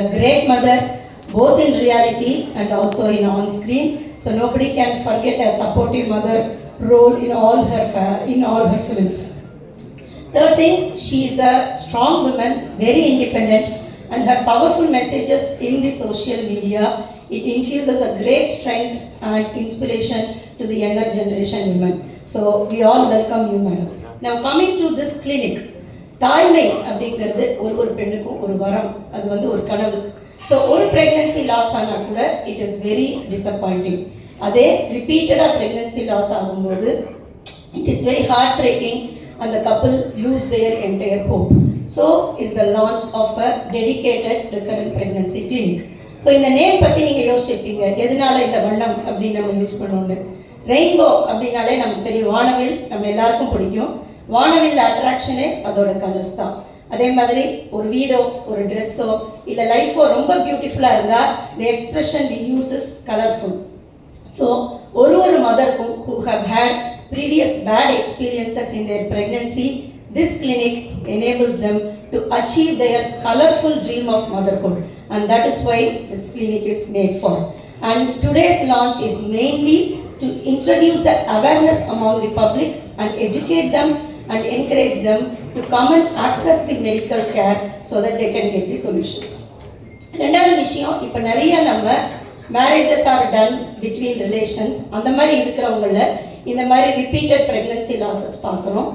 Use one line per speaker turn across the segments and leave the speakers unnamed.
a great mother, both in reality and also in on screen. So nobody can forget a supportive mother role in all her films. Third thing, she is a strong woman, very independent, and her powerful messages in the social media, it infuses a great strength and inspiration to the younger generation women. So we all welcome you, madam. Now coming to this clinic, தாய்மை அப்படிங்கிறது ஒரு பெண்ணுக்கும் ஒரு வரம், அது ஒரு கனவு. So ஒரு ப்ரெக்னன்சி லாஸ் ஆனால் கூட இட் இஸ் வெரி டிசப்பாயிண்டிங். அதே ரிப்பீட்டடாக ப்ரெக்னன்சி லாஸ் ஆகும்போது it is very heartbreaking and the couple lose their entire hope. So is the launch of a dedicated recurrent pregnancy clinic. So இந்த name பற்றி நீங்கள் யோசிச்சிருப்பீங்க, எதனால இந்த வண்ணம் அப்படின்னு நம்ம யூஸ் பண்ணுவோம்னு. ரெயின்போ அப்படின்னாலே நமக்கு தெரியும், வானவில் நம்ம எல்லாருக்கும் பிடிக்கும். வானவில் அட்ராக்ஷனே அதோட கலர்ஸ் தான். அதே மாதிரி ஒரு வீடோ ஒரு ட்ரெஸ்ஸோ இல்லை லைஃபோ ரொம்ப பியூட்டிஃபுல்லாக இருந்தால் the expression we use is colorful. So ஒரு மதருக்கும் who have had previous bad experiences in their pregnancy, this clinic enables them to achieve their colorful dream of motherhood, and that is why this clinic is made for. And today's launch is mainly to introduce the awareness among the public and educate them and encourage them to come and access the medical care so that they can get the solutions. ரெண்டாவது விஷயம், இப்போ நிறைய நம்ம marriages are done between relations, அந்த மாதிரி இருக்கிறவங்கள இந்த மாதிரி ரிப்பீட்டட் ப்ரெக்னன்சி லாஸஸ் பார்க்குறோம்.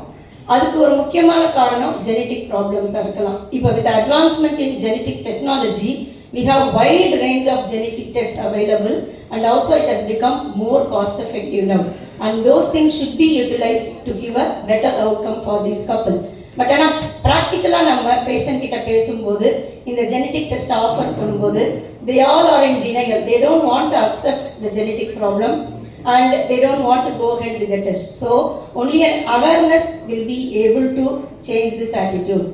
அதுக்கு ஒரு முக்கியமான காரணம் ஜெனட்டிக் ப்ராப்ளம்ஸாக இருக்கலாம். இப்போ with advancement in genetic technology we have wide range of genetic tests available, and also it has become more cost effective now, and those things should be utilized to give a better outcome for this couple. But ஆனால் ப்ராக்டிக்கலாக நம்ம patient கிட்ட பேசும்போது இந்த genetic test offer பண்ணும்போது they all are in denial. They don't want to accept the genetic problem and they don't want to go ahead with the test. So only an awareness will be able to change this attitude.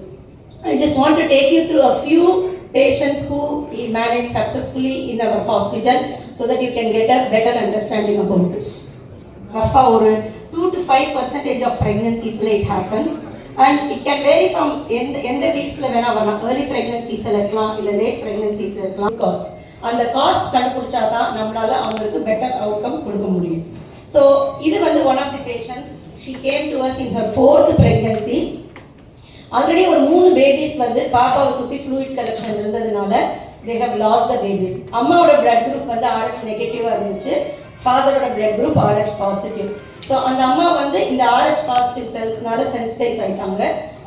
I just want to take you through a few patients who we manage successfully in our hospital so that you can get a better understanding about this. Roughly ஒரு 2 to 5% of pregnancies it happens, and it can vary from எந்த வீக்ஸ்ல வேணா வரலாம். early pregnancies இருக்கலாம் இல்ல late pregnancies இருக்கலாம். Because அந்த cost கண்டுபிடிச்சா தான் நம்மளால அவங்களுக்கு பெட்டர் அவுட்கம் கொடுக்க முடியும். ஸோ இது one of the patients. She came to us in her 4th pregnancy. Already ஒரு 3 பேபிஸ் பாப்பாவை சுற்றி ஃப்ளூயிட் கலெக்ஷன் இருந்ததுனால they have lost the babies. அம்மாவோட பிளட் குரூப் RH நெகட்டிவாக இருந்துச்சு, ஃபாதரோட blood group RH positive. So அந்த அம்மா இந்த RH பாசிட்டிவ் செல்ஸ்னால சென்சிடைஸ் ஆகிட்டாங்க.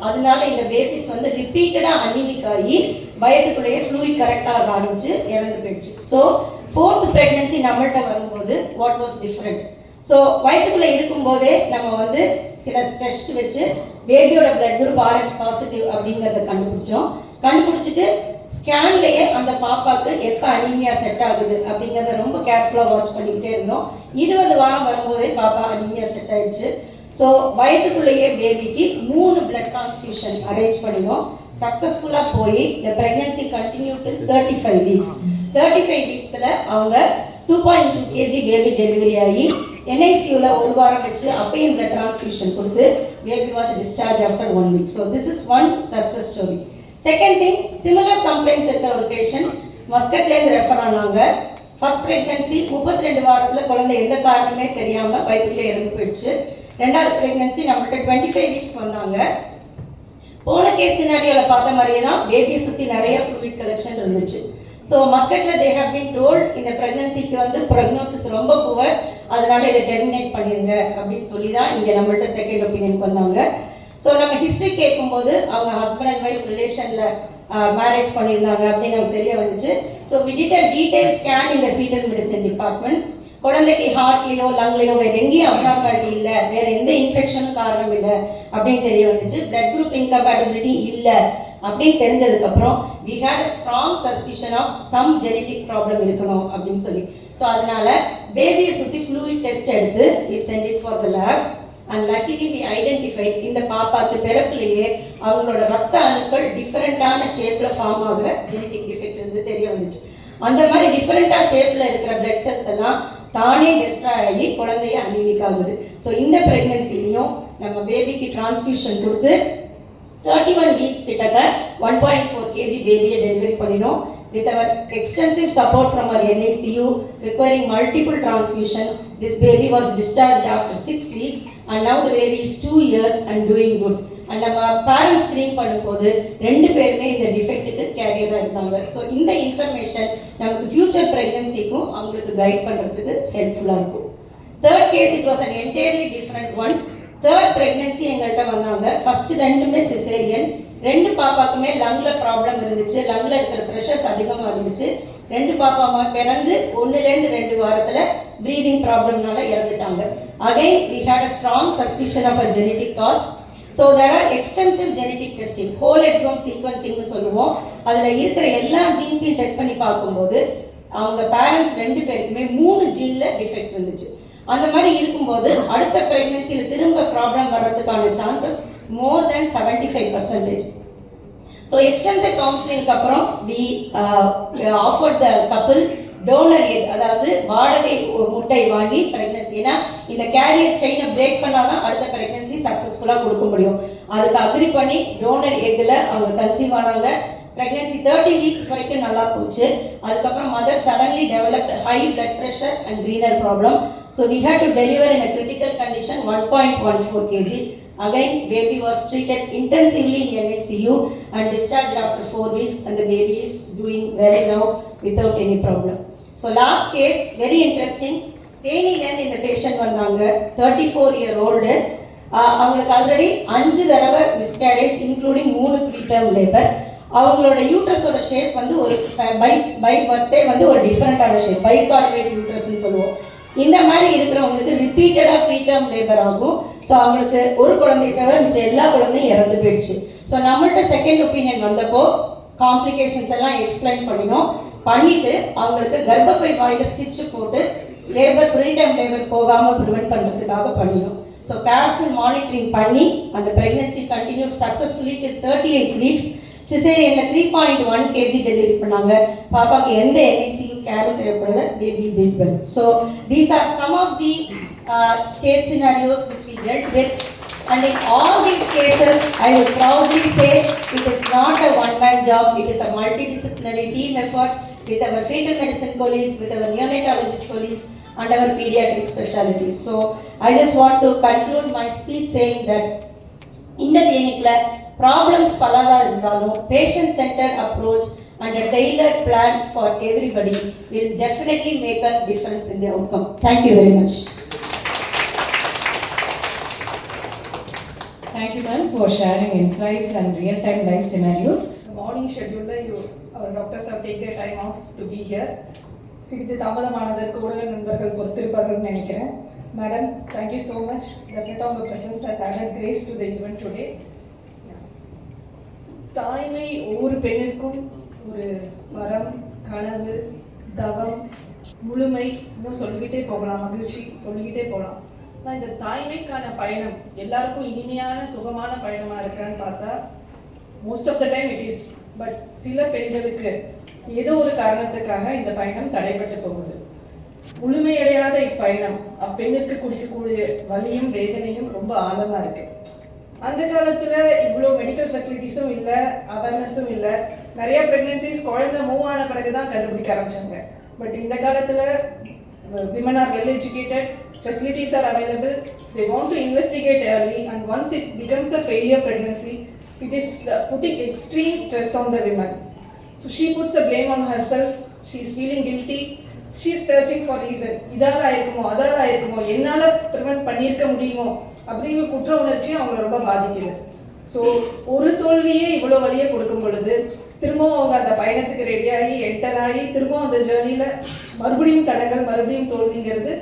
அதனால இந்த பேபிஸ் ரிப்பீட்டடாக அனிமிக் ஆகி வயதுக்குள்ளேயே ஃப்ளூயிட் கரெக்டாக ஆரம்பிச்சு இறந்து போயிடுச்சு. ஸோ 4th pregnancy நம்மள்கிட்ட வரும்போது வாட் வாஸ் டிஃப்ரெண்ட். ஸோ வயதுக்குள்ளே இருக்கும்போதே நம்ம சில டெஸ்ட் வச்சு பேபியோட பிளட் குரூப் RH பாசிட்டிவ் அப்படிங்கிறத கண்டுபிடிச்சிட்டு ஸ்கேன்லேயே அந்த பாப்பாவுக்கு எப்போ அனீமியா செட் ஆகுது அப்படிங்கிறத ரொம்ப கேர்ஃபுல்லாக வாட்ச் பண்ணிக்கிட்டே இருந்தோம். 20 வாரம் வரும்போதே பாப்பா அனீமியா செட் ஆயிடுச்சு. ஸோ வயதுக்குள்ளேயே பேபிக்கு 3 பிளட் டிரான்ஸ்ஃபியூஷன் அரேஞ்ச் பண்ணினோம். சக்ஸஸ்ஃபுல்லாக போய் இந்த ப்ரெக்னன்சி கண்டினியூ டு 35 வீக்ஸ். 35 வீக்ஸில் அவங்க 2.2 kg பேபி டெலிவரி ஆகி NICUவில் 1 வாரம் வச்சு அப்பையும் பிளட் டிரான்ஸ்ஃபியூஷன் கொடுத்து baby was discharge after 1 week. So this is one success story. Second thing, similar complaints இருக்கிற ஒரு பேஷண்ட் மஸ்கட்லேருந்து ரெஃபர் ஆனாங்க. ஃபர்ஸ்ட் ப்ரெக்னன்சி 32 வாரத்தில் குழந்தை எந்த காரணமே தெரியாமல் வயிற்றுக்குள்ளே இறந்து போயிடுச்சு. 2வது ப்ரெக்னன்சி நம்மள்கிட்ட 25 வீக்ஸ் வந்தாங்க. போன கேஸ் சினாரியோவில் பார்த்த மாதிரியே தான் பேபியை சுற்றி நிறைய ஃப்ளூயிட் கலெக்ஷன் இருந்துச்சு. ஸோ மஸ்கட்டில் தே ஹவ் பீன் டோல்ட் இந்த ப்ரெக்னன்சிக்கு ப்ரெக்னோசிஸ் ரொம்ப புவர், அதனால இதை டெர்மினேட் பண்ணிடுங்க அப்படின்னு சொல்லி தான் இங்கே நம்மள்கிட்ட செகண்ட் ஒப்பீனியனுக்கு வந்தாங்க. ஸோ நம்ம ஹிஸ்ட்ரி கேட்கும்போது அவங்க ஹஸ்பண்ட் அண்ட் ஒய்ஃப் ரிலேஷனில் மேரேஜ் பண்ணியிருந்தாங்க அப்படின்னு நமக்கு தெரிய வந்துச்சு. So we did a detail scan இந்த ஃபீட்டல் மெடிசன் டிபார்ட்மெண்ட். குழந்தைக்கு ஹார்ட்லேயோ லங்லேயோ வேறு எங்கேயும் அப்நார்மாலிட்டி இல்லை, வேறு எந்த இன்ஃபெக்ஷனும் காரணம் இல்லை அப்படின்னு தெரிய வந்துச்சு. பிளட் குரூப் இன்கம்பேட்டபிலிட்டி இல்லை அப்படின்னு தெரிஞ்சதுக்கப்புறம் we had a strong suspicion of some genetic problem இருக்கணும் அப்படின்னு சொல்லி. ஸோ அதனால பேபியை சுற்றி ஃப்ளூயிட் டெஸ்ட் எடுத்து we send it for the lab, and luckily we identified இந்த பாப்பாக்கு பிறப்பிலேயே அவங்களோட ரத்த அணுக்கள் டிஃபரெண்டான ஷேப்பில் ஃபார்ம் ஆகிற ஜெனட்டிக் டிஃபெக்ட் தெரிய வந்துச்சு. அந்த மாதிரி டிஃபரெண்டாக ஷேப்பில் இருக்கிற பிளட் செல்ஸ் எல்லாம் தானே டெஸ்ட்ராய் ஆகி குழந்தைய அனீமிக் ஆகுது. ஸோ இந்த ப்ரெக்னன்சிலையும் நம்ம பேபிக்கு டிரான்ஸ்ஃபியூஷன் கொடுத்து 31 வீக்ஸ் கிட்டக்க 1.4 kg பேபியை டெலிவரி பண்ணினோம். With our extensive support from our NICU requiring multiple transfusion, this baby was discharged after 6 weeks and now the baby is 2 years and doing good. And நம்ம parent screen பண்ணும்போது 2 பேருமே இந்த டிஃபெக்ட்டுக்கு கேரியராக இருந்தாங்க. So இந்த information நமக்கு future ப்ரெக்னன்சிக்கும் அவங்களுக்கு guide பண்ணுறதுக்கு ஹெல்ப்ஃபுல்லாக இருக்கும். Third case it was an entirely different one. Third pregnancy எங்கள்கிட்ட வந்தாங்க. ஃபர்ஸ்ட் 2மே சிசேரியன். 2 பாப்பாக்குமே லங்ல ப்ராப்ளம் இருந்துச்சு. லங்ல இருக்கிற ப்ரெஷர்ஸ் அதிகமாக இருந்துச்சு. 2 பாப்பாமா பிறந்து 1லேருந்து 2 வாரத்தில் ப்ரீதிங் ப்ராப்ளம்னால இறந்துட்டாங்க. Again we had a strong suspicion of a genetic cause. So there are extensive genetic testing, whole exome sequencing சொல்லுவோம். அதில் இருக்கிற எல்லா ஜீன்ஸையும் டெஸ்ட் பண்ணி பார்க்கும்போது அவங்க பேரண்ட்ஸ் 2 பேருக்குமே 3 ஜீனில் டிஃபெக்ட் இருந்துச்சு. அந்த மாதிரி இருக்கும்போது அடுத்த ப்ரெக்னன்சியில் திரும்ப ப்ராப்ளம் வர்றதுக்கான chances more than 75%. So extensive counseling அப்புறம் we offered the couple donor egg, அதாவது வாடகை முட்டை வாங்கி பிரெக்னன்சி, ஏன்னா இந்த கேரியர் செயினை பிரேக் பண்ணாதான் அடுத்த பிரெக்னன்சி சக்ஸஸ்ஃபுல்லாக கொடுக்க முடியும். அதுக்கு அக்ரி பண்ணி டோனர் எக்கில் அவங்க கன்சீவ் ஆனாங்க. பிரெக்னன்சி 30 வீக்ஸ் வரைக்கும் நல்லா போச்சு. அதுக்கப்புறம் mother suddenly developed high blood pressure and renal problem. So we had to deliver in a critical condition 1.14 kg. Again, baby was treated intensively in NICU and discharged after 4 weeks and the baby is doing well now without any problem. So last case, very interesting. தேனிலேருந்து இந்த patient வந்தாங்க. 34-year-old. அவங்களுக்கு already 5 தடவை miscarriage including 3 preterm labour. அவங்களோட யூட்ரஸோட shape வந்து ஒரு by பர்த்தே வந்து ஒரு டிஃப்ரெண்ட்டான ஷேப், பைகார்பரேட் யூட்ரஸ்ன்னு சொல்லுவோம். இந்த மாதிரி இருக்கிறவங்களுக்கு ரிப்பீட்டடாக ப்ரீடேர்ம் லேபர் ஆகும். ஸோ அவங்களுக்கு ஒரு குழந்தை தவிர மிச்சம் எல்லா குழந்தையும் இறந்து போயிடுச்சு. ஸோ நம்மள்ட்ட செகண்ட் ஒப்பீனியன் வந்தப்போ காம்ப்ளிகேஷன்ஸ் எல்லாம் எக்ஸ்பிளைன் பண்ணிட்டு அவங்களுக்கு கர்ப்பப்பை வாயில் ஸ்டிச்சு போட்டு லேபர் ப்ரீடேர்ம் லேபர் போகாமல் ப்ரிவெண்ட் பண்ணுறதுக்காக பண்ணிடும். ஸோ கேர்ஃபுல் மானிட்டரிங் பண்ணி அந்த pregnancy continued successfully till 38 weeks. சிசேரியனில் 3.1 kg டெலிவரி பண்ணாங்க. பாப்பாக்கு எந்த NICU கேரும் தேவைப்படல. Baby did well. So these are some of the case scenarios which we dealt with, and in all these cases I will proudly say it is not a one-man job, it is a multidisciplinary team effort with our fetal medicine colleagues, with our neonatologist colleagues and our pediatric specialties. So I just want to conclude my speech saying that இந்த கிளினிக்ல problems பலதா இருந்தாலும் patient centered approach and a tailored plan for everybody will definitely make a difference in the outcome. Thank you very much.
Thank you, ma'am, for sharing insights and real-time life scenarios.
The morning schedule, our doctors have taken their time off to be here. சிறிது தாமதமானதற்கு ஊடக நண்பர்கள் பொறுத்திருப்பார்கள் நினைக்கிறேன். Madam, thank you so much. Definitely your presence has added grace to the event today. தாய்மை ஒவ்வொரு பெண்ணிற்கும் ஒரு வரம், கனவு, தவம், முழுமை, இன்னும் சொல்லிக்கிட்டே போகலாம், மகிழ்ச்சி சொல்லிக்கிட்டே போகலாம். ஆனால் இந்த தாய்மைக்கான பயணம் எல்லாருக்கும் இனிமையான சுகமான பயணமாக இருக்கான்னு பார்த்தா most of the time it is. But சில பெண்களுக்கு ஏதோ ஒரு காரணத்துக்காக இந்த பயணம் தடைப்பட்டு போகுது. முழுமையடையாத இப்பயணம் அப்பெண்ணிற்கு குடிக்கக்கூடிய வலியும் வேதனையும் ரொம்ப ஆழமாக இருக்கு. அந்த காலத்தில் இவ்வளோ மெடிக்கல் ஃபெசிலிட்டிஸும் இல்லை, அவேர்னஸும் இல்லை. நிறைய ப்ரெக்னன்சிஸ் குழந்தை மூவ் ஆன பிறகு தான் கண்டுபிடிக்க ஆரம்பிச்சாங்க. பட் இந்த காலத்தில் women R well educated, facilities are available, they want to investigate early, and once it becomes a failure pregnancy, it is putting extreme stress on the woman. So she puts the blame on herself, she is feeling guilty, she is searching for reason. இதால ஆயிருக்குமோ, அதால ஆயிருக்குமோ, என்னால prevent பண்ணியிருக்க முடியுமோ அப்படிங்கிற குற்ற உணர்ச்சியும் அவங்களை ரொம்ப பாதிக்குது. ஸோ ஒரு தோல்வியே இவ்வளோ வழியை கொடுக்கும் பொழுது திரும்பவும் அவங்க அந்த பயணத்துக்கு ரெடியாகி என்டர் ஆகி திரும்பவும் அந்த ஜேர்னியில் மறுபடியும் தடங்கள், மறுபடியும் தோல்விங்கிறது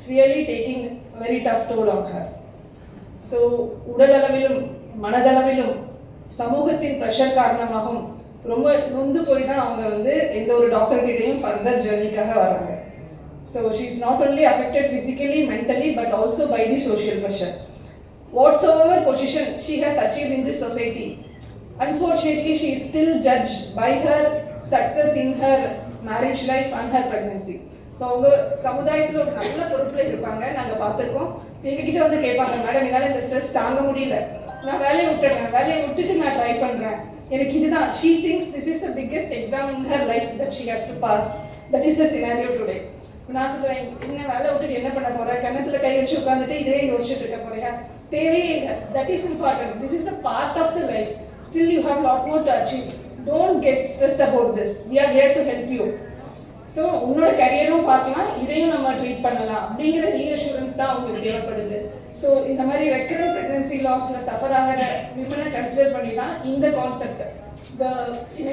really taking a very tough toll on her. So உடல் அளவிலும் மனதளவிலும் சமூகத்தின் ப்ரெஷர் காரணமாகவும் ரொம்ப நொந்து போய் தான் அவங்க வந்து எந்த ஒரு டாக்டர் கிட்டையும் ஃபர்தர் ஜேர்னிக்காக வராங்க. So she is not only affected physically, mentally, but also by the social pressure. Whatsoever position she has achieved in this society, unfortunately she is still judged by her success in her marriage life and her pregnancy. So அவங்க சமுதாயத்தில் ஒரு நல்ல பொறுப்பில் இருப்பாங்க, நாங்கள் பார்த்துருக்கோம். எங்ககிட்ட வந்து கேட்பாங்க, மேடம் என்னால் இந்த ஸ்ட்ரெஸ் தாங்க முடியல, நான் வேலையை விட்டுடுறேன், வேலையை விட்டுட்டு நான் ட்ரை பண்ணுறேன், எனக்கு இதுதான், she thinks this is the biggest exam in her life that she has to pass. That is the scenario today. நான் சொல்லுவேன், என்ன வேலை விட்டுட்டு என்ன பண்ண போற, கன்னத்துல கை வச்சு உட்காந்துட்டு இதே யோசிச்சுட்டு இருக்க போறியா, தேவையே இல்லை. That is important. This is a part of the life. Still you have lot more to achieve. Don't get stressed about this. We are here to help you. So உன்னோட கரியரும் பார்க்கலாம், இதையும் நம்ம ட்ரீட் பண்ணலாம் அப்படிங்கிற ரீஅஷூரன்ஸ் தான் உங்களுக்கு தேவைப்படுது. So இந்த மாதிரி ரெக்கரண்ட் ப்ரெக்னன்சி லாஸில் சஃபர் ஆகிற விமனை கன்சிடர் பண்ணி தான் இந்த concept, the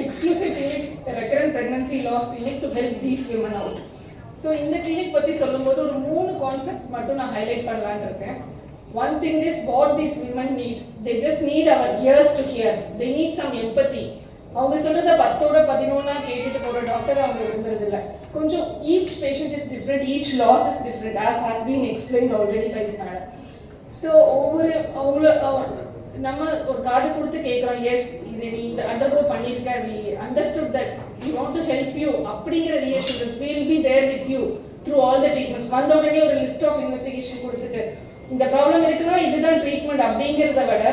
exclusive clinic, recurrent pregnancy loss clinic to help these women out. So இந்த கிளினிக் பற்றி சொல்லும்போது ஒரு 3 கான்செப்ட்ஸ் மட்டும் நான் ஹைலைட் பண்ணலான்னு இருக்கேன். One thing is what these women need. They just need our ears to hear. They need some empathy. அவங்க சொல்றத 10ஓட 11 கேட்டுட்டு போற டாக்டர் அவங்க விரும்புறது இல்லை. கொஞ்சம் each patient is different, each loss is different, as has been explained already by the madam. So நம்ம ஒரு காது கொடுத்து கேட்குறோம், எஸ் இதை நீ இந்த அண்டர்கோ பண்ணியிருக்க, we understood that we want to help you அப்படிங்கிற reassurance, we will be there with you through all the treatments. வந்த உடனே ஒரு லிஸ்ட் ஆஃப் இன்வெஸ்டிகேஷன் கொடுத்துட்டு இந்த ப்ராப்ளம் இருக்கலாம், இதுதான் ட்ரீட்மெண்ட் அப்படிங்கிறத விட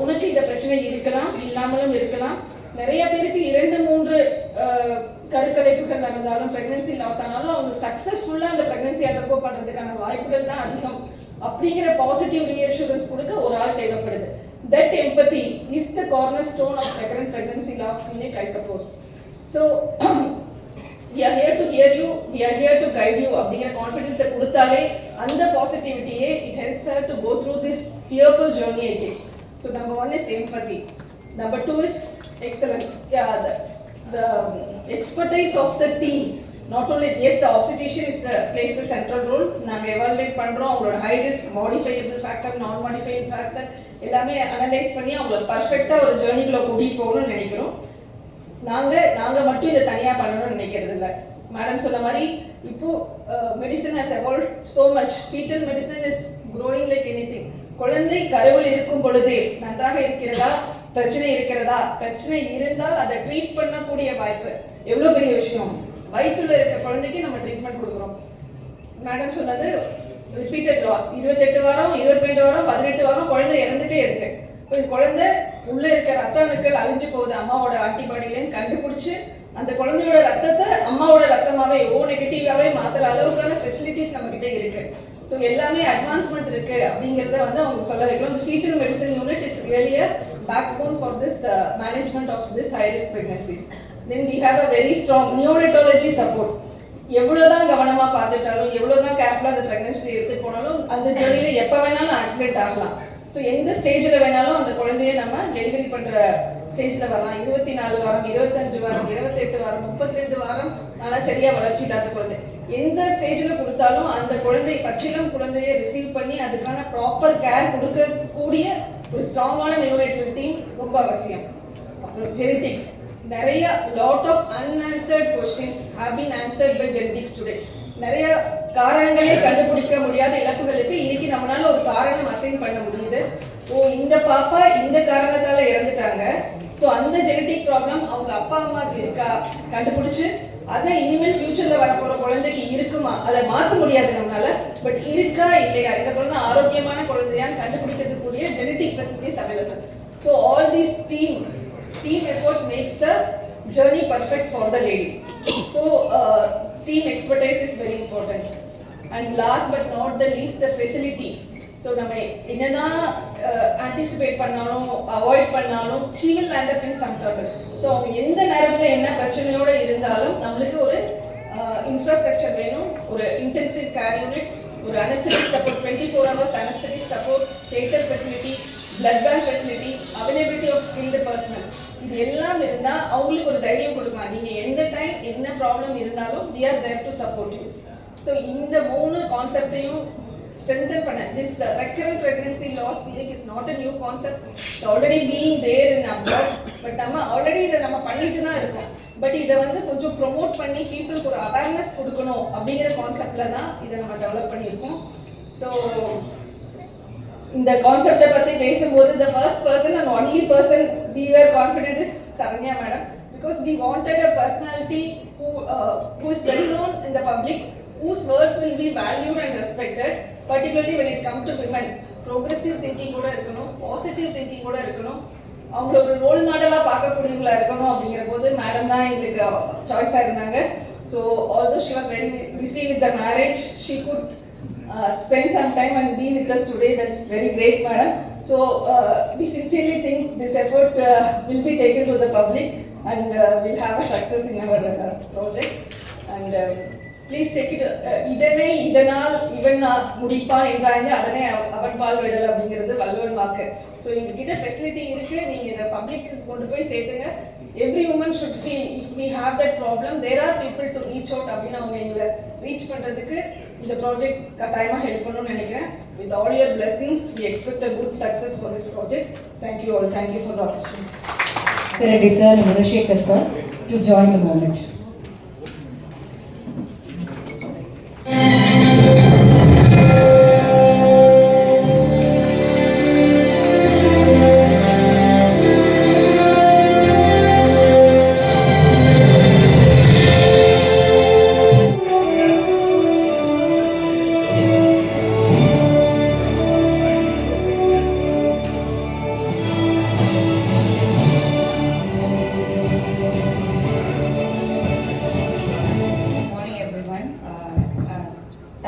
உனக்கு இந்த பிரச்சனை இருக்கலாம், இல்லாமலும் இருக்கலாம். நிறைய பேருக்கு 2-3 கருக்கலைப்புகள் நடந்தாலும் பிரெக்னன்சி லாஸ் ஆனாலும் அவங்க சக்சஸ்ஃபுல்லாக அந்த பிரெக்னன்சி அண்டர்கோ பண்ணுறதுக்கான வாய்ப்புகள் தான் அதிகம் அப்படிங்கிற பாசிட்டிவ் ரீஅஷூரன்ஸ் கொடுக்க ஒரு ஆள் தேவைப்படுது. That empathy is the cornerstone of recurrent pregnancy loss clinic, I suppose. So we are here to hear you, we are here to guide you அப்படிங்கிற கான்ஃபிடன்ஸை கொடுத்தாலே அந்த பாசிட்டிவிட்டியே it helps her to go through this fearful journey again. So number 1 is empathy. Number 2 is excellence. Yeah, the expertise of the team. Not only, yes, the obstetrician is the plays the central role. நாங்க evaluate பண்றோம், அவங்களோட high risk, modifiable factor, non modifiable factor எல்லாமே analyse பண்ணி அவங்கள பர்ஃபெக்ட்டா ஒரு ஜர்னிக்குள்ள கூட்டிட்டு போகணும்னு நினைக்கிறோம். நாங்க மட்டும் இதை தனியா பண்ணணும்னு நினைக்கிறது இல்லை. மேடம் சொன்ன மாதிரி இப்போ medicine has evolved so much. Foetal medicine is growing like anything. குழந்தை கருவில் இருக்கும் பொழுதே நன்றாக இருக்கிறதா, பிரச்சனை இருக்கிறதா, பிரச்சனை இருந்தால் அதை ட்ரீட் பண்ணக்கூடிய வாய்ப்பு எவ்வளோ பெரிய விஷயம். வயிற்றுல இருக்க குழந்தைக்கு நம்ம ட்ரீட்மெண்ட் கொடுக்குறோம். மேடம் சொன்னது ரிப்பீட்டட் லாஸ், 28 வாரம், 22 வாரம், 18 வாரம் குழந்தை இறந்துட்டே இருக்கு. குழந்தை உள்ள இருக்க ரத்த அணுக்கள் அழிஞ்சு போகுது, அம்மாவோட ஆன்டிபாடியிலேன்னு கண்டுபிடிச்சு அந்த குழந்தையோட ரத்தத்தை அம்மாவோட ரத்தமாவே ஓ நெகட்டிவாவே மாத்துற அளவுக்கான ஃபெசிலிட்டிஸ் நம்ம கிட்ட இருக்கு. ஸோ எல்லாமே அட்வான்ஸ்மெண்ட் இருக்கு அப்படிங்கிறத வந்து அவங்க சொல்ல வைக்கிறோம். இந்த fetal medicine unit is really a backbone for this management of this high risk pregnancies. Then we have a very strong neonatology support. எவ்வளோதான் கவனமா பார்த்துட்டாலும், எவ்வளோதான் கேர்ஃபுல்லாக அந்த ப்ரெக்னன்சி எடுத்துட்டு போனாலும் அந்த ஜர்னியில எப்போ வேணாலும் ஆக்சிடென்ட் ஆகலாம். ஸோ எந்த ஸ்டேஜில் வேணாலும் அந்த குழந்தைய நம்ம டெலிவரி பண்ணுற ஸ்டேஜில் வரலாம். 24 வாரம், 25 வாரம், 28 வாரம், 32 வாரம் ஆனால் சரியாக வளர்ச்சி இல்லாத குழந்தை எந்த ஸ்டேஜில் கொடுத்தாலும் அந்த குழந்தை பச்சிளம் குழந்தையை ரிசீவ் பண்ணி அதுக்கான ப்ராப்பர் கேர் கொடுக்கக்கூடிய ஒரு ஸ்ட்ராங்கான நியூரோனேட்டல் டீம் ரொம்ப அவசியம். அப்புறம் ஜெனடிக்ஸ், நிறைய lot of unanswered questions have been answered by genetics today. நிறைய காரணங்களே கண்டுபிடிக்க முடியாத இலக்குகளுக்கு இன்னைக்கு நம்மளால ஒரு காரணம் அசைன் பண்ண முடியுது. ஓ இந்த பாப்பா இந்த காரணத்தால இறந்துட்டாங்க, ஸோ அந்த ஜெனடிக் ப்ராப்ளம் அவங்க அப்பா அம்மாவுக்கு இருக்கா கண்டுபிடிச்சு அதை இனிமேல் ஃபியூச்சர்ல வரப்போற குழந்தைக்கு இருக்குமா, அதை மாற்ற முடியாது நம்மளால, பட் இருக்கா இல்லையா, இந்த குழந்தை ஆரோக்கியமான குழந்தையான்னு கண்டுபிடிக்கிறதுக்குரிய genetic facilities available. So all these team effort makes the journey perfect for the lady. So team expertise is very important. And last but not the least, the facility. So நம்ம என்னதான் anticipate பண்ணாலும் avoid பண்ணாலும் she will land up in some trouble. So அவங்க எந்த நேரத்தில் என்ன பிரச்சனையோடு இருந்தாலும் நம்மளுக்கு ஒரு இன்ஃப்ராஸ்ட்ரக்சர் வேணும், ஒரு இன்டென்சிவ் கேர் யூனிட், ஒரு anaesthetic support, 24 hours anaesthetic support, theatre facility, blood bank facility, availability of skilled personnel, இது எல்லாம் இருந்தால் அவங்களுக்கு ஒரு தைரியம் கொடுக்கலாம். நீங்கள் எந்த டைம் என்ன ப்ராப்ளம் இருந்தாலும் we are there to support you. So இந்த 3 கான்செப்டையும் strengthen பண்ண this recurrent pregnancy loss clinic is not a new concept. It's already being there in abroad, but நம்ம ஆல்ரெடி இதை நம்ம பண்ணிட்டு தான் இருக்கோம். பட் இதை வந்து கொஞ்சம் ப்ரொமோட் பண்ணி பீப்புளுக்கு ஒரு அவேர்னஸ் கொடுக்கணும் அப்படிங்கிற கான்செப்ட்ல தான் இதை நம்ம டெவலப் பண்ணியிருக்கோம். ஸோ இந்த கான்செப்டை பற்றி பேசும்போது the first person and only person we were confident is Saranya madam, because we wanted a personality who is well known in the public, whose words will be valued and respected, particularly when it comes to women. Progressive thinking கூட இருக்கணும், positive thinking கூட இருக்கணும், அவங்கள ஒரு role மாடலாக பார்க்கக்கூடியவங்களா இருக்கணும் அப்படிங்கிற போது மேடம் தான் எங்களுக்கு சாய்ஸாக இருந்தாங்க. So although she was very busy with the marriage, she good spend some time and be with us today. That's very great, madam. So we sincerely think this effort will be taken to the public and we'll have a success in our project. And please take it. இதனால் இவன் முடிப்பான் என்றாங்க, அதனை அவன் பால் விடல் அப்படிங்கிறது வள்ளுவன் வாக்கு. So எங்ககிட்ட facility இருக்கு, நீங்க இதை பப்ளிக் கொண்டு போய் சேர்த்துங்க. Every woman should feel if we have that problem there are people to reach out அப்படின்னு அவங்க எங்களை ரீச் பண்ணுறதுக்கு இந்த ப்ராஜெக்ட் கட்டாயமாக ஹெல்ப் பண்ணணும்னு நினைக்கிறேன். With all your blessings we expect a good success for this project. Thank you all. Thank you for the opportunity.
Reddy sir and Rashekar sir to join the moment.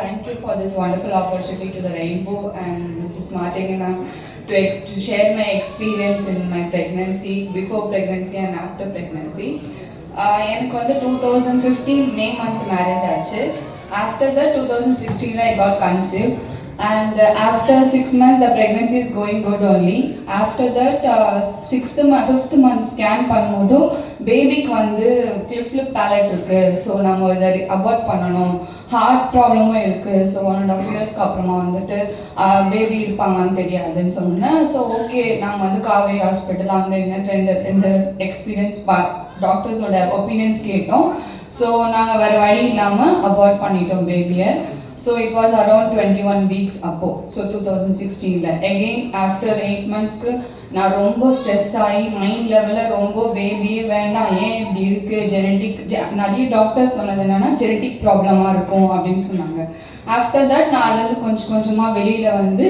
Thank you for this wonderful opportunity to the Rainbow and Mrs. Martin to share my experience in my pregnancy, before pregnancy and after pregnancy. எனக்கு வந்து 2015 May month marriage ஆச்சு. After that 2016 I got conceived and after 6 months the pregnancy is going good only. After that 5th month scan பண்ணும்போது பேபிக்கு வந்து clip ballot இருக்கு, so நம்ம இதை abort பண்ணணும், ஹார்ட் ப்ராப்ளமும் இருக்குது, ஸோ 1.5 இயர்ஸ்க்கு அப்புறமா வந்துட்டு பேபி இருப்பாங்கன்னு தெரியாதுன்னு சொன்னேன். ஸோ ஓகே, நாங்கள் வந்து காவேரி ஹாஸ்பிட்டல் அங்கே இங்கே ரெண்டு எக்ஸ்பீரியன்ஸ் டாக்டர்ஸோட ஒப்பீனியன்ஸ் கேட்டோம். ஸோ நாங்கள் வேறு வழி இல்லாமல் அபார்ட் பண்ணிட்டோம் பேபியை. So it was around 21 weeks அப்போ, ஸோ 2016ல. அகெயின் ஆஃப்டர் 8 monthsக்கு நான் ரொம்ப ஸ்ட்ரெஸ் ஆகி மைண்ட் லெவலில் ரொம்ப பேபியே வேண்டாம், ஏன் இப்படி இருக்குது, ஜெனட்டிக் நிறைய டாக்டர்ஸ் சொன்னது என்னென்னா ஜெனட்டிக் ப்ராப்ளமாக இருக்கும் அப்படின்னு சொன்னாங்க. ஆஃப்டர் தட் நான் அதுலேருந்து கொஞ்சம் கொஞ்சமாக வெளியில் வந்து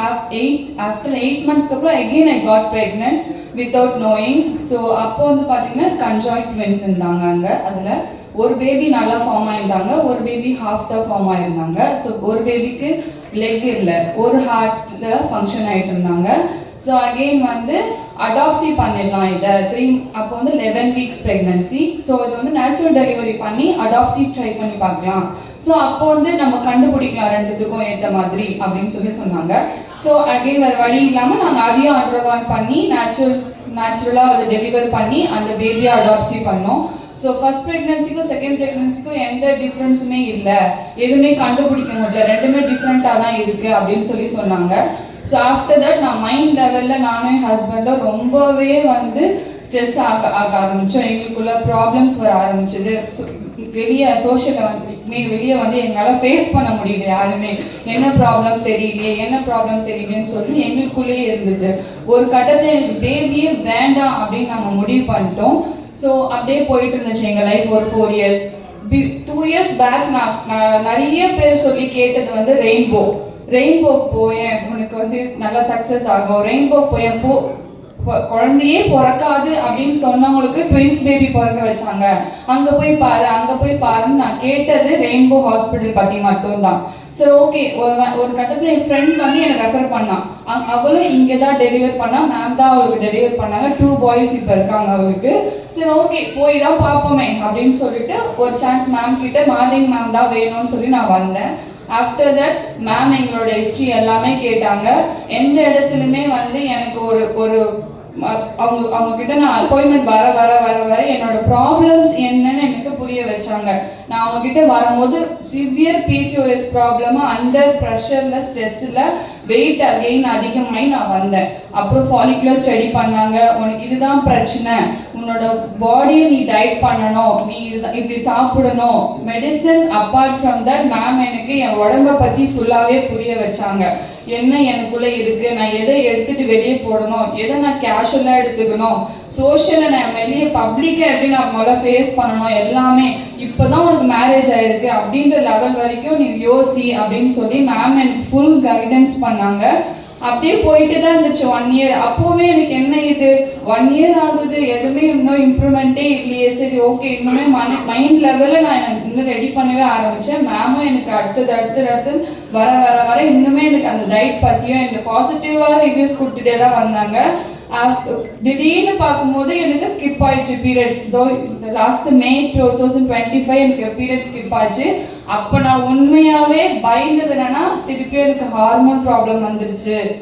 ஆஃப்டர் 8 monthsக்கு அப்புறம் again I got pregnant without knowing. So அப்போ வந்து பார்த்தீங்கன்னா கன்ஜாயிண்ட் ட்வின்ஸ் இருந்தாங்க அங்கே. அதில் ஒரு பேபி நல்லா ஃபார்ம் ஆயிருந்தாங்க, ஒரு பேபி ஹாஃப் தான் ஃபார்ம் ஆயிருந்தாங்க. ஸோ ஒரு பேபிக்கு லெக் இல்லை, ஒரு ஹார்ட்டில் ஃபங்க்ஷன் ஆகிட்டு இருந்தாங்க. ஸோ அகெயின் வந்து அடாப்சி பண்ணிடலாம் இதை அப்போ வந்து 11 weeks ப்ரெக்னன்சி. ஸோ இது வந்து நேச்சுரல் டெலிவரி பண்ணி அடாப்சி ட்ரை பண்ணி பார்க்கலாம். ஸோ அப்போ வந்து நம்ம கண்டுபிடிக்கலாம் ரெண்டுத்துக்கும் ஏற்ற மாதிரி அப்படின்னு சொன்னாங்க. ஸோ அகெயின் வேறு வழி இல்லாமல் நாங்கள் அதையும் அண்டர்கான் பண்ணி நேச்சுரலாக அதை டெலிவர் பண்ணி அந்த பேபியை அடாப்சி பண்ணோம். ஸோ ஃபர்ஸ்ட் ப்ரெக்னன்சிக்கும் செகண்ட் ப்ரெக்னன்சிக்கும் எந்த டிஃப்ரென்ஸுமே இல்லை, எதுவுமே கண்டுபிடிக்க முடியல, ரெண்டுமே டிஃப்ரெண்ட்டாக தான் இருக்குது அப்படின்னு சொன்னாங்க. ஸோ ஆஃப்டர் தட் நான் மைண்ட் லெவலில் நானும் என் ஹஸ்பண்டும் ரொம்பவே வந்து ஸ்ட்ரெஸ் ஆக ஆரம்பித்தோம். எங்களுக்குள்ள ப்ராப்ளம்ஸ் வர ஆரம்பிச்சது. வெளியே வெளியே வந்து எங்களால் ஃபேஸ் பண்ண முடியல, யாருமே என்ன ப்ராப்ளம் தெரியலையேன்னு சொல்லி எங்களுக்குள்ளேயே இருந்துச்சு. ஒரு கட்டத்தில் எனக்கு பேபியே வேண்டாம் அப்படின்னு நாங்கள் முடிவு பண்ணிட்டோம். ஸோ அப்படியே போயிட்டு இருந்துச்சு எங்கள் லைஃப் ஒரு 4 years. 2 years பேக் நான் நிறைய பேர் சொல்லி கேட்டது வந்து ரெயின்போக்கு போயேன், உனக்கு வந்து நல்லா சக்ஸஸ் ஆகும், ரெயின்போக்கு போயேன், குழந்தையே பிறக்காது அப்படின்னு சொன்னவங்களுக்கு ட்வின்ஸ் பேபி பிறக்க வச்சாங்க, அங்கே போய் பாருன்னு நான் கேட்டது ரெயின்போ ஹாஸ்பிட்டல் பற்றி மட்டும்தான். சரி ஓகே, ஒரு கட்டத்தில் என் ஃப்ரெண்ட் வந்து என்னை ரெஃபர் பண்ணான். அவளும் இங்கே தான் டெலிவர் பண்ணா, மேம் தான் அவளுக்கு டெலிவர் பண்ணாங்க. 2 boys இப்போ இருக்காங்க அவளுக்கு. சரி ஓகே, போய் தான் பார்ப்போமே அப்படின்னு சொல்லிட்டு ஒரு சான்ஸ் மேம் கிட்ட மார்னிங் மேம் தான் வேணும்னு சொல்லி நான் வந்தேன். ஆஃப்டர் தட் மேம் எங்களோட ஹிஸ்ட்ரி எல்லாமே கேட்டாங்க. எந்த இடத்துலையுமே வந்து எனக்கு ஒரு அவங்க கிட்ட நான் அப்பாயின்மெண்ட் வர என்னோட ப்ராப்ளம்ஸ் என்னன்னு எனக்கு புரிய வச்சாங்க. நான் அவங்க கிட்ட வரும்போது சிவியர் PCOS ப்ராப்ளமா அண்டர் ப்ரெஷரில் ஸ்ட்ரெஸ்ஸில் வெயிட் அகெயின் அதிகமாகி நான் வந்தேன். அப்புறம் ஃபாலிகுலர் ஸ்டடி பண்ணாங்க. உனக்கு இதுதான் பிரச்சனை, உன்னோட பாடியை நீ டயட் பண்ணணும், நீ இப்படி சாப்பிடணும், medicine. Apart from that ma'am எனக்கு என் உடம்பை பற்றி ஃபுல்லாகவே புரிய வச்சாங்க. என்ன எனக்குள்ளே இருக்குது, நான் எதை எடுத்துகிட்டு வெளியே போடணும், எதை நான் கேஷுவலாக எடுத்துக்கணும், சோஷியலை நான் வெளியே பப்ளிக்காக எப்படி நான் முதல்ல ஃபேஸ் பண்ணணும், எல்லாமே இப்போ தான் உனக்கு மேரேஜ் ஆகிருக்கு அப்படின்ற லெவல் வரைக்கும் நீ யோசி அப்படின்னு சொல்லி மேம் எனக்கு ஃபுல் கைடன்ஸ் பண்ணாங்க. அப்படியே போயிட்டு தான் இருந்துச்சு 1 இயர். அப்போவே எனக்கு என்ன இது 1 இயர் ஆகுது, எதுவுமே இன்னும் இம்ப்ரூவ்மெண்ட்டே இல்லையே. சரி ஓகே, இன்னுமே மைண்ட் லெவலில் நான் இன்னும் ரெடி பண்ணவே ஆரம்பித்தேன். மேமும் எனக்கு அடுத்தது வர வர வர இன்னுமே எனக்கு அந்த டயட் பற்றியும் எனக்கு பாசிட்டிவாக ரிவ்யூஸ் கொடுத்துட்டே தான் வந்தாங்க. திடீர்னு பார்க்கும்போது எனக்கு ஸ்கிப் ஆயிடுச்சு பீரியட். லாஸ்ட் மே 2025 எனக்கு பீரியட் ஸ்கிப் ஆச்சு. அப்போ நான் உண்மையாகவே பயந்தது என்னன்னா திருப்பியும் எனக்கு ஹார்மோன் ப்ராப்ளம் வந்துருச்சுன்னு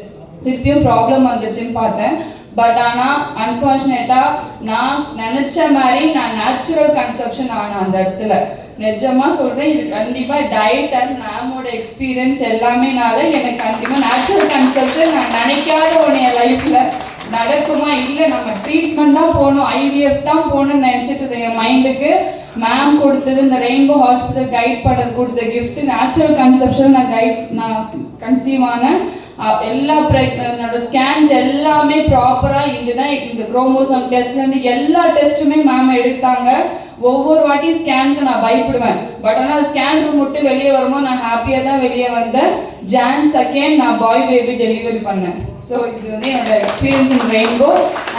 பார்த்தேன். பட் ஆனால் அன்ஃபார்ச்சுனேட்டாக நான் நினச்ச மாதிரி நான் நேச்சுரல் கன்செப்ஷன் ஆனேன் அந்த இடத்துல. நிஜமாக சொல்கிறேன், இது கண்டிப்பாக டயட் அண்ட் மேமோட எக்ஸ்பீரியன்ஸ் எல்லாமேனால எனக்கு கண்டிப்பாக நேச்சுரல் கன்செப்ஷன் நான் நினைக்காத ஒன்று என் லைஃப்பில் நடக்குமா, இல்லை நம்ம ட்ரீட்மெண்ட் தான் போகணும், ஐவிஎஃப் தான் போகணும்னு நினச்சிட்டு என் மைண்டுக்கு மேம் கொடுத்தது இந்த ரெயின்போ ஹாஸ்பிட்டல் கைட் பண்ணது கொடுத்த கிஃப்ட் நேச்சுரல் கன்செப்ஷன். நான் கன்சீவ் ஆனேன். எல்லா என்னோட ஸ்கேன்ஸ் எல்லாமே ப்ராப்பராக இதுதான். இந்த குரோமோசோம் டெஸ்ட்லேருந்து எல்லா டெஸ்ட்டுமே மேம் எடுத்தாங்க. ஒவ்வொரு வாட்டி ஸ்கேனுக்கு நான் பயப்படுவேன். பட் ஆனால் ஸ்கேன் ரூம் விட்டு வெளியே வரும்போது நான் ஹாப்பியாக தான் வெளியே வந்தேன். Jan 2 நான் பாய் பேபி டெலிவரி பண்ணேன். ஸோ இது வந்து என்னோட experience in Rainbow.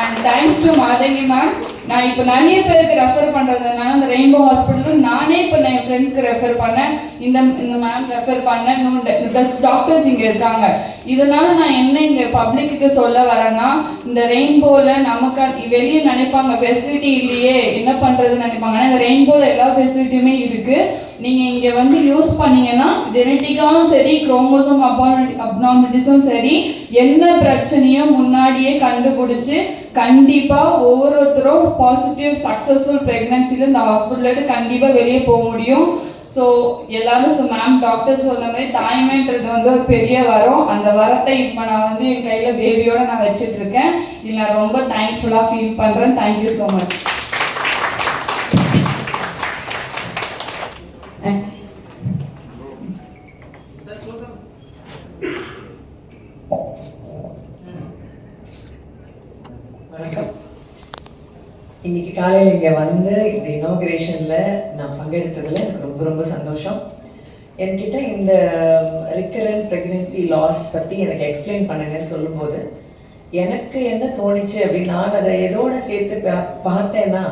And thanks to Mathangi ma'am. நான் இப்போ நிறைய பேருக்கு ரெஃபர் பண்ணுறதுனால அந்த ரெயின்போ ஹாஸ்பிட்டலுக்கு நானே இப்போ என் ஃப்ரெண்ட்ஸ்க்கு ரெஃபர் பண்ணேன். இந்த மேம் ரெஃபர் பண்ணேன். இன்னும் பெஸ்ட் டாக்டர்ஸ் இங்கே இருக்காங்க. இதனால நான் என்ன இங்கே பப்ளிக்கு சொல்ல வரேன்னா, இந்த ரெயின்போவில் நமக்கு வெளியே நினைப்பாங்க ஃபெசிலிட்டி இல்லையே என்ன பண்ணுறதுன்னு நினைப்பாங்க. ஆனால் இந்த ரெயின்போவில் எல்லா ஃபெசிலிட்டியுமே இருக்குது. நீங்கள் இங்கே வந்து யூஸ் பண்ணீங்கன்னா ஜெனட்டிக்காவும் சரி, குரோமோசோம் அப்நார்மலிட்டிஸும் சரி, என்ன பிரச்சனையோ முன்னாடியே கண்டுபிடிச்சி கண்டிப்பாக ஒவ்வொருத்தரும் பாசிட்டிவ் சக்ஸஸ்ஃபுல் ப்ரெக்னன்சியில் இந்த ஹாஸ்பிட்டலுக்கு கண்டிப்பாக வெளியே போக முடியும். ஸோ எல்லாரும் மேம் டாக்டர் சொன்ன மாதிரி தாய்மைன்றது வந்து ஒரு பெரிய வரம். அந்த வரத்தை இப்போ நான் வந்து என் கையில் பேபியோட நான் வச்சுட்டு இருக்கேன். இதில் நான் ரொம்ப தேங்க்ஃபுல்லாக ஃபீல் பண்ணுறேன். Thank you so much.
வணக்கம். இன்னைக்கு காலையில் இங்கே வந்து இந்த இனாகிரேஷனில் நான் பங்கெடுத்ததில் எனக்கு ரொம்ப ரொம்ப சந்தோஷம். என்கிட்ட இந்த ரிக்கரண்ட் ப்ரெக்னென்சி லாஸ் பற்றி எனக்கு எக்ஸ்பிளைன் பண்ணுங்கன்னு சொல்லும்போது எனக்கு என்ன தோணுச்சு அப்படின்னு நான் அதை எதோட சேர்த்து பார்த்தேன்னா,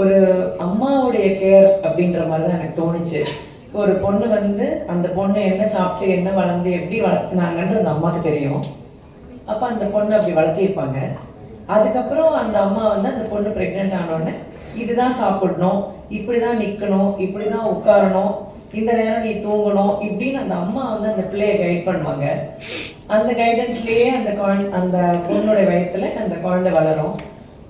ஒரு அம்மாவுடைய கேர் அப்படின்ற மாதிரி தான் எனக்கு தோணுச்சு. ஒரு பொண்ணு வந்து அந்த பொண்ணு என்ன சாப்பிட்டு என்ன வளர்ந்து எப்படி வளர்த்துனாங்கன்னு அந்த அம்மாவுக்கு தெரியும். அப்போ அந்த பொண்ணு அப்படி வளர்த்திருப்பாங்க. அதுக்கப்புறம் அந்த அம்மா வந்து அந்த பொண்ணு ப்ரெக்னென்ட் ஆனோடனே இதுதான் சாப்பிடணும், இப்படி தான் நிற்கணும், இப்படி தான் உட்காரணும், இந்த நேரம் நீ தூங்கணும் இப்படின்னு அந்த அம்மா வந்து அந்த பிள்ளையை கைட் பண்ணுவாங்க. அந்த கைடன்ஸ்லேயே அந்த பொண்ணோட வயத்தில் அந்த குழந்தை வளரும்.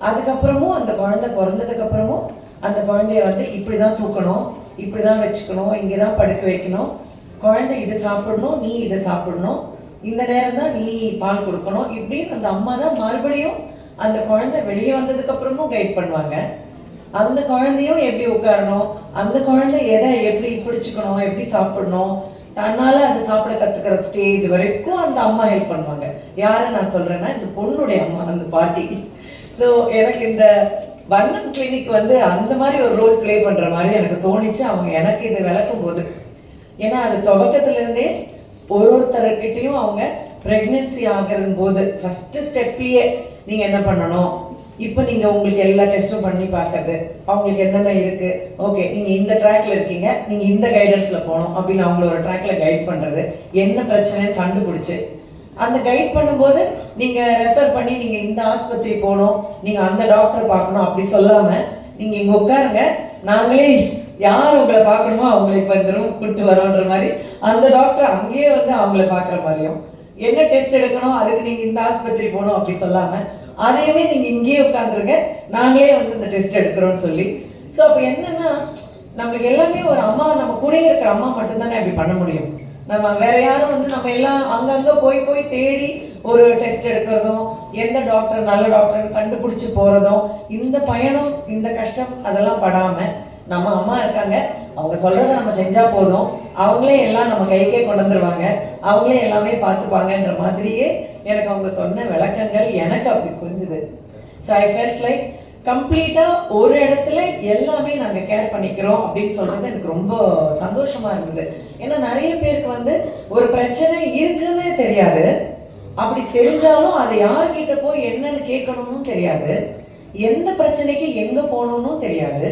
அதுக்கப்புறமும் அந்த குழந்தை பிறந்ததுக்கப்புறமும் அந்த குழந்தைய வந்து இப்படி தான் தூக்கணும், இப்படி தான் வச்சுக்கணும், இங்கே தான் படுக்க வைக்கணும், குழந்தை இதை சாப்பிடணும், நீ இதை சாப்பிடணும், இந்த நேரம் தான் நீ பால் கொடுக்கணும், இப்படின்னு அந்த அம்மா தான் மறுபடியும் அந்த குழந்தை வெளியே வந்ததுக்கப்புறமும் கைட் பண்ணுவாங்க. அந்த குழந்தையும் எப்படி உட்காரணும், அந்த குழந்தை எதை எப்படி பிடிச்சிக்கணும், எப்படி சாப்பிடணும், தன்னால் அதை சாப்பிட கற்றுக்கிற ஸ்டேஜ் வரைக்கும் அந்த அம்மா ஹெல்ப் பண்ணுவாங்க. யாரை நான் சொல்கிறேன்னா, இந்த பொண்ணுடைய அம்மா, அந்த பாட்டி. ஸோ எனக்கு இந்த வண்ணம் கிளினிக் வந்து அந்த மாதிரி ஒரு ரோல் ப்ளே பண்ணுற மாதிரி எனக்கு தோணிச்சு அவங்க எனக்கு இதை விளக்கும் போது. ஏன்னா அது துவக்கத்துலேருந்தே ஒருத்தர்கிட்டையும் அவங்க ப்ரெக்னென்சி ஆகிறது போது ஃபஸ்ட்டு ஸ்டெப்லேயே நீங்கள் என்ன பண்ணணும், இப்போ நீங்கள் உங்களுக்கு எல்லா டெஸ்ட்டும் பண்ணி பார்க்கறது, அவங்களுக்கு என்னென்ன இருக்குது, ஓகே நீங்கள் இந்த ட்ராக்ல இருக்கீங்க, நீங்கள் இந்த கைடன்ஸில் போகணும் அப்படின்னு அவங்கள ஒரு ட்ராக்ல கைட் பண்ணுறது, என்ன பிரச்சனைன்னு கண்டுபிடிச்சி அந்த கைட் பண்ணும்போது நீங்கள் ரெஃபர் பண்ணி நீங்கள் இந்த ஆஸ்பத்திரி போகணும், நீங்கள் அந்த டாக்டரை பார்க்கணும் அப்படி சொல்லாமல் நீங்கள் இங்கே உட்காருங்க, நாங்களே யார் உங்களை பார்க்கணுமோ அவங்களை இப்போ இந்த ரூம் கூப்பிட்டு வரோன்ற மாதிரி அந்த டாக்டர் அங்கேயே வந்து அவங்கள பார்க்குற மாதிரியும், என்ன டெஸ்ட் எடுக்கணும் அதுக்கு நீங்கள் இந்த ஆஸ்பத்திரி போகணும் அப்படி சொல்லாமல் அதையுமே நீங்கள் இங்கேயே உட்காந்துருங்க, நாங்களே வந்து இந்த டெஸ்ட் எடுக்கிறோன்னு சொல்லி. ஸோ அப்போ என்னன்னா, நம்மளுக்கு எல்லாமே ஒரு அம்மா, நம்ம கூட இருக்கிற அம்மா மட்டும்தானே அப்படி பண்ண முடியும். நம்ம வேற யாரும் வந்து நம்ம எல்லாம் அங்கங்கே போய் தேடி ஒரு டெஸ்ட் எடுக்கிறதும், எந்த டாக்டர் நல்ல டாக்டர் கண்டுபிடிச்சி போகிறதும், இந்த பயணம் இந்த கஷ்டம் அதெல்லாம் படாமல் நம்ம அம்மா இருக்காங்க, அவங்க சொல்கிறத நம்ம செஞ்சால் போதும், அவங்களே எல்லாம் நம்ம கைக்கே கொண்டு வந்துருவாங்க, அவங்களே எல்லாமே பார்த்துப்பாங்கன்ற மாதிரியே எனக்கு அவங்க சொன்ன விளக்கங்கள் எனக்கு அப்படி புரிஞ்சுது. ஸோ ஐ ஃபெல்ட் லைக் கம்ப்ளீட்டாக ஒரு இடத்துல எல்லாமே நாங்கள் கேர் பண்ணிக்கிறோம் அப்படின்னு சொல்கிறது எனக்கு ரொம்ப சந்தோஷமாக இருந்தது. ஏன்னா நிறைய பேருக்கு வந்து ஒரு பிரச்சனை இருக்குன்னே தெரியாது, அப்படி தெரிஞ்சாலும் அதை யார்கிட்ட போய் என்னன்னு கேட்கணும்னு தெரியாது, எந்த பிரச்சனைக்கு எங்க போகணும்னு தெரியாது.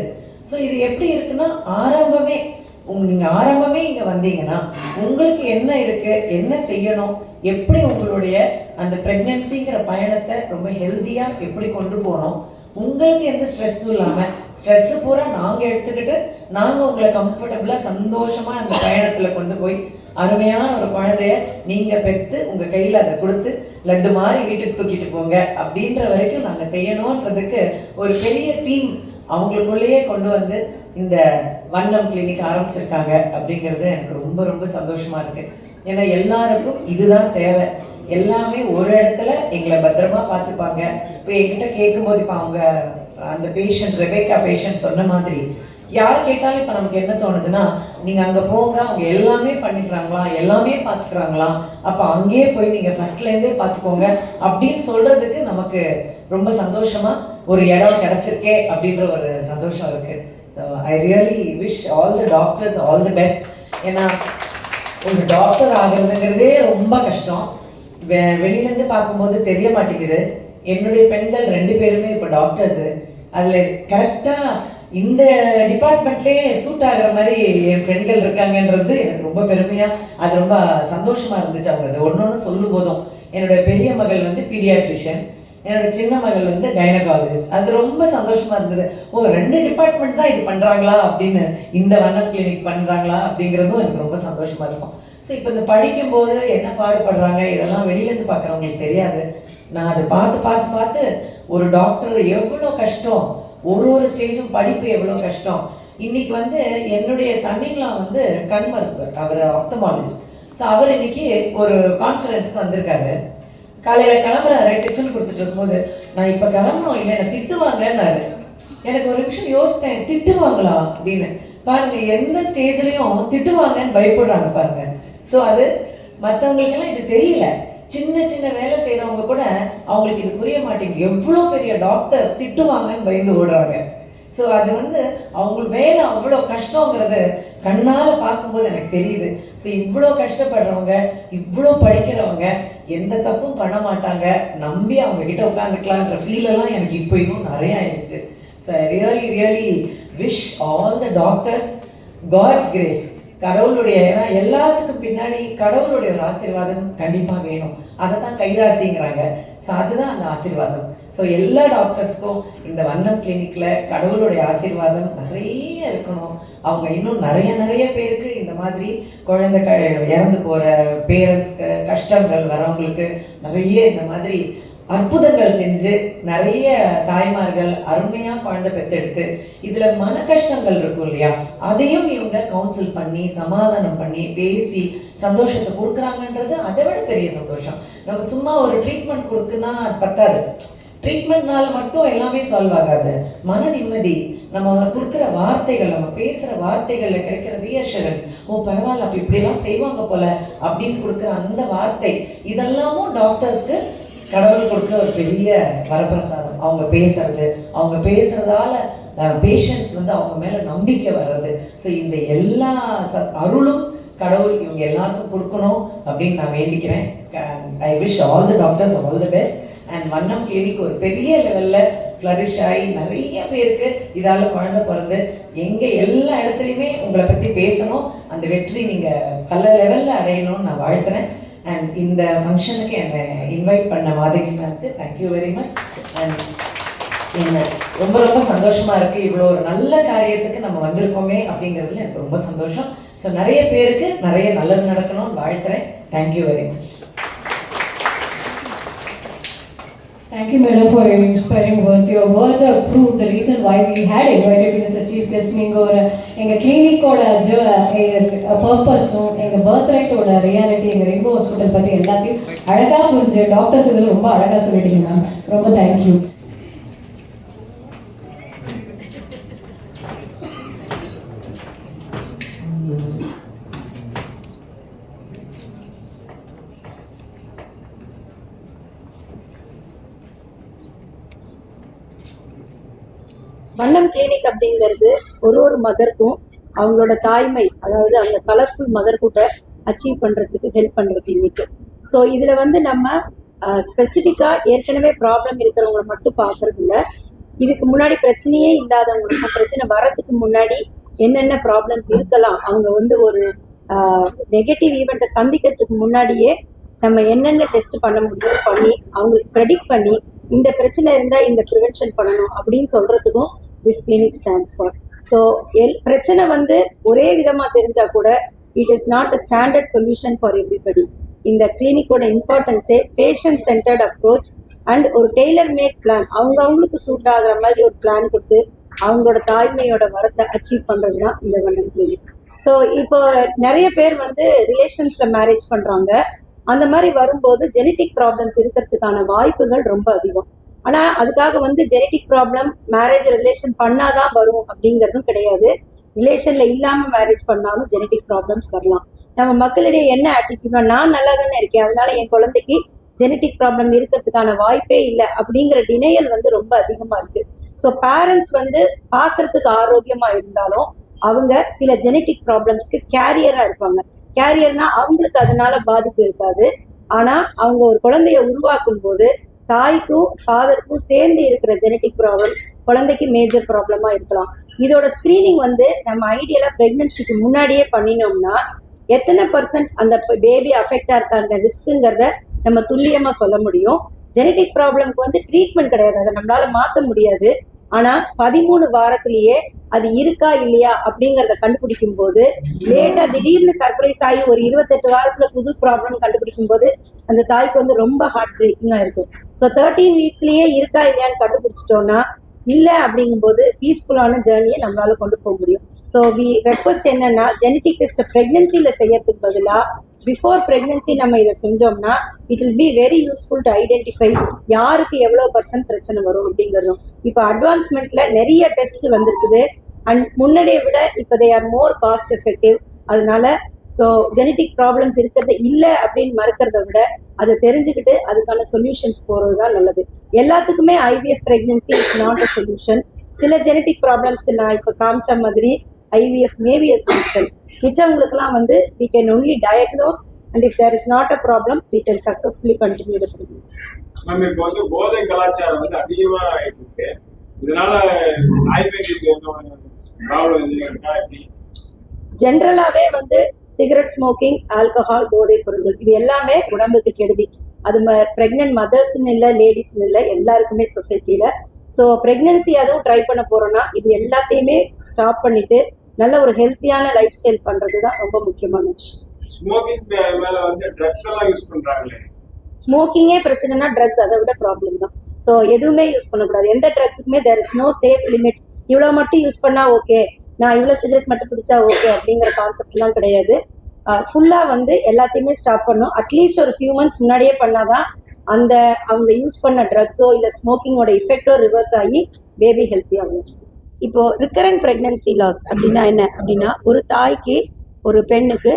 ஸோ இது எப்படி இருக்குன்னா, நீங்க ஆரம்பமே இங்க வந்தீங்கன்னா உங்களுக்கு என்ன இருக்கு, என்ன செய்யணும், எப்படி உங்களுடைய அந்த பிரெக்னன்சிங்கிற பயணத்தை ரொம்ப ஹெல்த்தியா எப்படி கொண்டு போகணும், உங்களுக்கு எந்த ஸ்ட்ரெஸ்ஸும் இல்லாமல் ஸ்ட்ரெஸ்ஸு பூரா நாங்கள் எடுத்துக்கிட்டு நாங்கள் உங்களை கம்ஃபர்டபுளாக சந்தோஷமாக அந்த பயணத்தில் கொண்டு போய் அருமையான ஒரு குழந்தைய நீங்கள் பெற்று உங்கள் கையில் அதை கொடுத்து லட்டு மாதிரி வீட்டுக்கு தூக்கிட்டு போங்க அப்படின்ற வரைக்கும் நாங்கள் செய்யணுன்றதுக்கு ஒரு பெரிய டீம் அவங்களுக்குள்ளேயே கொண்டு வந்து இந்த வண்ணம் கிளினிக் ஆரம்பிச்சிருக்காங்க. அப்படிங்கிறது எனக்கு ரொம்ப ரொம்ப சந்தோஷமாக இருக்குது. ஏன்னா எல்லாருக்கும் இதுதான் தேவை. எல்லாமே ஒரு இடத்துல எங்களை பத்திரமா பார்த்துப்பாங்க. இப்போ என்கிட்ட கேட்கும்போது இப்போ அவங்க அந்த பேஷண்ட் ரெபேக்கா பேஷண்ட் சொன்ன மாதிரி யார் கேட்டாலும் இப்போ நமக்கு என்ன தோணுதுன்னா, நீங்கள் அங்கே போங்க, அவங்க எல்லாமே பண்ணிக்கிறாங்களா, எல்லாமே பார்த்துக்கிறாங்களா, அப்போ அங்கேயே போய் நீங்கள் ஃபர்ஸ்ட்லேருந்தே பார்த்துக்கோங்க அப்படின்னு சொல்கிறதுக்கு நமக்கு ரொம்ப சந்தோஷமாக ஒரு இடம் கிடச்சிருக்கே அப்படின்ற ஒரு சந்தோஷம் இருக்குது. So I really wish all the doctors all the best. ஏன்னா ஒரு டாக்டர் ஆகிறதுங்கிறதே ரொம்ப கஷ்டம். வெளியிலேருந்து பார்க்கும்போது தெரிய மாட்டேங்குது. என்னுடைய பெண்கள் 2 பேருமே இப்போ டாக்டர்ஸு. அதில் கரெக்டாக இந்த டிபார்ட்மெண்ட்லேயே சூட் ஆகிற மாதிரி என் பெண்கள் இருக்காங்கன்றது எனக்கு ரொம்ப பெருமையாக, அது ரொம்ப சந்தோஷமாக இருந்துச்சு. அவங்க அது ஒன்று சொல்லும் போதும். என்னுடைய பெரிய மகள் வந்து பீடியாட்ரிஷியன், என்னோட சின்ன மகள் வந்து கைனகாலஜிஸ்ட். அது ரொம்ப சந்தோஷமாக இருந்தது. 2 டிபார்ட்மெண்ட் தான் இது பண்ணுறாங்களா அப்படின்னு, இந்த வண்ணம் கிளினிக் பண்ணுறாங்களா அப்படிங்கிறதும் எனக்கு ரொம்ப சந்தோஷமாக இருக்கும். ஸோ இப்போ இந்த படிக்கும்போது என்ன பாடுபடுறாங்க இதெல்லாம் வெளியிலேருந்து பார்க்குறவங்களுக்கு தெரியாது. நான் அதை பார்த்து ஒரு டாக்டர் எவ்வளோ கஷ்டம், ஒரு ஸ்டேஜும் படிப்பு எவ்வளோ கஷ்டம். இன்னைக்கு வந்து என்னுடைய சன்னின்லாம் வந்து கண் மருத்துவர், அவர் ஆப்தமாலஜிஸ்ட். ஸோ அவர் இன்னைக்கு ஒரு கான்ஃபரன்ஸ்க்கு வந்திருக்காரு. காலையில் கிளம்புறாரு, டிஃபன் கொடுத்துட்டு இருக்கும்போது நான் இப்போ கிளம்பணும், இல்லை என்னை திட்டுவாங்கன்னாரு. எனக்கு ஒரு நிமிஷம் யோசித்தேன், திட்டுவாங்களா அப்படின்னு. பாருங்க, எந்த ஸ்டேஜ்லையும் திட்டுவாங்கன்னு பயப்படுறாங்க பாருங்க. ஸோ அது மற்றவங்களுக்கெல்லாம் இது தெரியல. சின்ன வேலை செய்கிறவங்க கூட அவங்களுக்கு இது புரிய மாட்டேங்குது. எவ்வளோ பெரிய டாக்டர் திட்டுவாங்கன்னு பயந்து ஓடுறாங்க. ஸோ அது வந்து அவங்களுக்கு வேலை அவ்வளோ கஷ்டங்கிறது கண்ணால் பார்க்கும்போது எனக்கு தெரியுது. ஸோ இவ்வளோ கஷ்டப்படுறவங்க, இவ்வளோ படிக்கிறவங்க எந்த தப்பும் பண்ண மாட்டாங்க, நம்பி அவங்க கிட்ட உட்காந்துக்கலான்ற ஃபீலெல்லாம் எனக்கு இப்போ இன்னும் நிறைய ஆயிடுச்சு. So I really wish all the doctors God's grace. கடவுளுடைய, ஏன்னா எல்லாத்துக்கும் பின்னாடி கடவுளுடைய ஒரு ஆசீர்வாதம் கண்டிப்பாக வேணும். அதை தான் கைராசிங்கிறாங்க. ஸோ அதுதான் அந்த ஆசீர்வாதம். ஸோ எல்லா டாக்டர்ஸ்க்கும் இந்த வண்ணம் கிளினிக்கில் கடவுளுடைய ஆசீர்வாதம் நிறைய இருக்கணும். அவங்க இன்னும் நிறைய பேருக்கு இந்த மாதிரி குழந்தை இறந்து போகிற பேரண்ட்ஸ்க்கு, கஷ்டங்கள் வரவங்களுக்கு நிறைய இந்த மாதிரி அற்புதங்கள் செஞ்சு நிறைய தாய்மார்கள் அருமையாக குழந்தை பெற்றெடுத்து இதில் மன கஷ்டங்கள் இருக்கும் இல்லையா, அதையும் இவங்க கவுன்சில் பண்ணி சமாதானம் பண்ணி பேசி சந்தோஷத்தை கொடுக்குறாங்கன்றது அதை விட பெரிய சந்தோஷம். நம்ம சும்மா ஒரு ட்ரீட்மெண்ட் கொடுக்குன்னா அது பத்தாது. ட்ரீட்மெண்ட்னால மட்டும் எல்லாமே சால்வ் ஆகாது. மன நிம்மதி, நம்ம கொடுக்குற வார்த்தைகள், நம்ம பேசுகிற வார்த்தைகளில் கிடைக்கிற ரீஅஷூரன்ஸ், பரவாயில்ல அப்போ இப்படியெல்லாம் செய்வாங்க போல அப்படின்னு கொடுக்குற அந்த வார்த்தை, இதெல்லாமும் டாக்டர்ஸ்க்கு கடவுள் கொடுக்குற ஒரு பெரிய வரப்பிரசாதம். அவங்க பேசுறதால பேஷண்ட்ஸ் வந்து அவங்க மேலே நம்பிக்கை வர்றது. ஸோ இந்த எல்லா அருளும் கடவுள் இவங்க எல்லாருக்கும் கொடுக்கணும் அப்படின்னு நான் வேண்டிக்கிறேன். I wish all the doctors all the best. And வண்ணம் கிளினிக் ஒரு பெரிய லெவலில் ஃப்ளரிஷ் ஆகி நிறைய பேருக்கு இதால் குழந்தை பிறந்து எங்கே எல்லா இடத்துலையுமே உங்களை பற்றி பேசணும், அந்த வெற்றி நீங்கள் பல லெவலில் அடையணும்னு நான் வாழ்த்துறேன். அண்ட் இந்த ஃபங்க்ஷனுக்கு என்னை இன்வைட் பண்ண மாதவி மேம்க்கு தேங்க்யூ வெரி மச். அண்ட் என்ன ரொம்ப சந்தோஷமாக இருக்குது. இவ்வளோ ஒரு நல்ல காரியத்துக்கு நம்ம வந்திருக்கோமே அப்படிங்கிறதுல எனக்கு ரொம்ப சந்தோஷம். ஸோ நிறைய பேருக்கு நிறைய நல்லது நடக்கணும்னு வாழ்த்துறேன். Thank you very much.
Thank you, madam, for your inspiring words. Your words have proved the reason why we had invited you as a chief guest. நீங்க ஒரு எங்க கிளினிக்கோட பர்பஸும் எங்க பர்த் ரைட்டோட ரியாலிட்டி, எங்க ரெயின்போ ஹாஸ்பிட்டல் பத்தி எல்லாத்தையும் அழகா புரிஞ்சு டாக்டர்ஸ் இதில் ரொம்ப அழகா சொல்லிட்டீங்க மேம். ரொம்ப தேங்க்யூ.
வண்ணம் கிளினிக் அப்படிங்கிறது ஒரு மதருக்கும் அவங்களோட தாய்மை, அதாவது அந்த கலர்ஃபுல் மதர்ஹுட்டை அச்சீவ் பண்ணுறதுக்கு ஹெல்ப் பண்ணுற கிளினிக்.
ஸோ இதில் வந்து நம்ம ஸ்பெசிஃபிக்காக ஏற்கனவே ப்ராப்ளம் இருக்கிறவங்கள மட்டும் பார்க்கறது இல்லை, இதுக்கு முன்னாடி பிரச்சனையே இல்லாதவங்களுக்கும் பிரச்சனை வர்றதுக்கு முன்னாடி என்னென்ன ப்ராப்ளம்ஸ் இருக்கலாம், அவங்க வந்து ஒரு நெகட்டிவ் ஈவெண்ட்டை சந்திக்கிறதுக்கு முன்னாடியே நம்ம என்னென்ன டெஸ்ட் பண்ண முடியும் பண்ணி அவங்களுக்கு ப்ரெடிக்ட் பண்ணி இந்த பிரச்சனை இருந்தால் இந்த ப்ரிவென்ஷன் பண்ணணும் அப்படின்னு சொல்கிறதுக்கும் this clinic stands for. So பிரச்சனை வந்து ஒரே விதமாக தெரிஞ்சால் கூட it is not a standard solution for everybody. இந்த கிளினிக்கோட இம்பார்ட்டன்ஸே பேஷண்ட் சென்டர்ட் அப்ரோச் அண்ட் ஒரு டெய்லர் மேட் பிளான், அவங்களுக்கு சூட் ஆகிற மாதிரி ஒரு பிளான் கொடுத்து அவங்களோட தாய்மையோட வரத்தை அச்சீவ் பண்ணுறது தான் இந்த வண்ணன் கிளினிக். ஸோ இப்போ நிறைய பேர் வந்து ரிலேஷன்ஸில் மேரேஜ் பண்ணுறாங்க. அந்த மாதிரி வரும்போது ஜெனட்டிக் ப்ராப்ளம்ஸ் இருக்கிறதுக்கான வாய்ப்புகள் ரொம்ப அதிகம். ஆனால் அதுக்காக வந்து ஜெனட்டிக் ப்ராப்ளம் மேரேஜ் ரிலேஷன் பண்ணாதான் வரும் அப்படிங்கிறதும் கிடையாது. ரிலேஷனில் இல்லாமல் மேரேஜ் பண்ணாலும் ஜெனட்டிக் ப்ராப்ளம்ஸ் வரலாம். நம்ம மக்களிடையே என்ன ஆட்டிடியூட்னா, நான் நல்லா தானே இருக்கேன், அதனால என் குழந்தைக்கு ஜெனட்டிக் ப்ராப்ளம் இருக்கிறதுக்கான வாய்ப்பே இல்லை அப்படிங்கிற டினையல் வந்து ரொம்ப அதிகமாக இருக்கு. ஸோ பேரண்ட்ஸ் வந்து பார்க்கறதுக்கு ஆரோக்கியமாக இருந்தாலும் அவங்க சில ஜெனட்டிக் ப்ராப்ளம்ஸ்க்கு கேரியராக இருப்பாங்க. கேரியர்னா அவங்களுக்கு அதனால பாதிப்பு இருக்காது. ஆனால் அவங்க ஒரு குழந்தைய உருவாக்கும் போது தாய்க்கும் ஃபாதருக்கும் சேர்ந்து இருக்கிற ஜெனட்டிக் ப்ராப்ளம் குழந்தைக்கு மேஜர் ப்ராப்ளமாக இருக்கலாம். இதோட ஸ்க்ரீனிங் வந்து நம்ம ஐடியலாக ப்ரெக்னன்சிக்கு முன்னாடியே பண்ணினோம்னா எத்தனை % அந்த பேபி அஃபெக்டாக இருக்க அந்த ரிஸ்க்குங்கிறத நம்ம துல்லியமாக சொல்ல முடியும். ஜெனட்டிக் ப்ராப்ளம்க்கு வந்து ட்ரீட்மெண்ட் கிடையாது, அதை நம்மளால மாற்ற முடியாது. ஆனால் 13 வாரத்திலேயே அது இருக்கா இல்லையா அப்படிங்கிறத கண்டுபிடிக்கும் போது லேட்டாக திடீர்னு சர்ப்ரைஸ் ஆகி ஒரு 28 வாரத்தில் புது ப்ராப்ளம் கண்டுபிடிக்கும் போது அந்த தாய்க்கு வந்து ரொம்ப ஹார்ட் பிரேக்கிங்காக இருக்கும். ஸோ 13 வீக்ஸ்லேயே இருக்கா இல்லையான்னு கண்டுபிடிச்சிட்டோன்னா இல்லை அப்படிங்கும்போது பீஸ்ஃபுல்லான ஜேர்னியை நம்மளால கொண்டு போக முடியும். ஸோ வி ரெக்வஸ்ட் என்னன்னா, ஜெனட்டிக் டெஸ்ட்டை ப்ரெக்னன்சியில் செய்யறதுக்கு பதிலாக பிஃபோர் ப்ரெக்னன்சி நம்ம இதை செஞ்சோம்னா it will be very useful to identify யாருக்கு எவ்வளோ % பிரச்சனை வரும் அப்படிங்கிறதும். இப்போ அட்வான்ஸ்மெண்ட்ல நிறைய டெஸ்ட் வந்திருக்குது அண்ட் முன்னாடியை விட இப்போ they are more cost effective. அதனால ஸோ ஜெனட்டிக் ப்ராப்ளம்ஸ் இருக்கிறது இல்லை அப்படின்னு மறுக்கிறத விட அதை தெரிஞ்சுக்கிட்டு அதுக்கான சொல்யூஷன்ஸ் போகிறது தான் நல்லது. எல்லாத்துக்குமே IVF pregnancy is not a solution. சில ஜெனட்டிக் ப்ராப்ளம்ஸ்க்கு நான் இப்போ காமிச்ச மாதிரி IVF may be a solution. மிச்சவங்களுக்குலாம் வந்து we can only diagnose and if there is not a problem we can successfully continue the pregnancy.
நம்ம இப்போ வந்து போதை கலாச்சாரம் வந்து அதிகமா இருக்கு. இதனால தாய்மைக்கு ப்ராப்ளம் இருக்கா எப்படி?
ஜென்ரலாகவே வந்து சிகரெட் ஸ்மோக்கிங், ஆல்கஹால், போதைப் பொருட்கள் இது எல்லாமே உடம்புக்கு கெடுதி. அது ப்ரெக்னென்ட் மதர்ஸ்ன்னு இல்லை, லேடிஸ்ன்னு இல்லை, எல்லாருக்குமே சொசைட்டியில். ஸோ ப்ரெக்னன்சி அதுவும் ட்ரை பண்ண போகிறோன்னா இது எல்லாத்தையுமே ஸ்டாப் பண்ணிட்டு நல்ல ஒரு ஹெல்த்தியான லைஃப் ஸ்டைல் பண்ணுறது தான் ரொம்ப முக்கியமான விஷயம்.
ஸ்மோக்கிங் மேலே வந்து ட்ரக்ஸ் எல்லாம் யூஸ் பண்ணுறாங்களே,
ஸ்மோக்கிங்கே பிரச்சனைனா ட்ரக்ஸ் அதை விட ப்ராப்ளம் தான். ஸோ எதுவுமே யூஸ் பண்ணக்கூடாது. எந்த ட்ரக்ஸுக்குமே there is no safe limit. இவ்வளோ மட்டும் யூஸ் பண்ணால் ஓகே, நான் இவ்வளோ சிகரெட் மட்டும் பிடிச்சா ஓகே அப்படிங்கிற கான்செப்ட்லாம் கிடையாது. ஃபுல்லாக வந்து எல்லாத்தையுமே ஸ்டாப் பண்ணணும். அட்லீஸ்ட் ஒரு ஃபியூ மந்த்ஸ் முன்னாடியே பண்ணாதான் அந்த அவங்க யூஸ் பண்ண ட்ரக்ஸோ இல்லை ஸ்மோக்கிங்கோட இஃபெக்டோ ரிவர்ஸ் ஆகி பேபி ஹெல்த்தி ஆகும். இப்போது ரிக்கரண்ட் ப்ரெக்னன்சி லாஸ் அப்படின்னா என்ன அப்படின்னா, ஒரு தாய்க்கு ஒரு பெண்ணுக்கு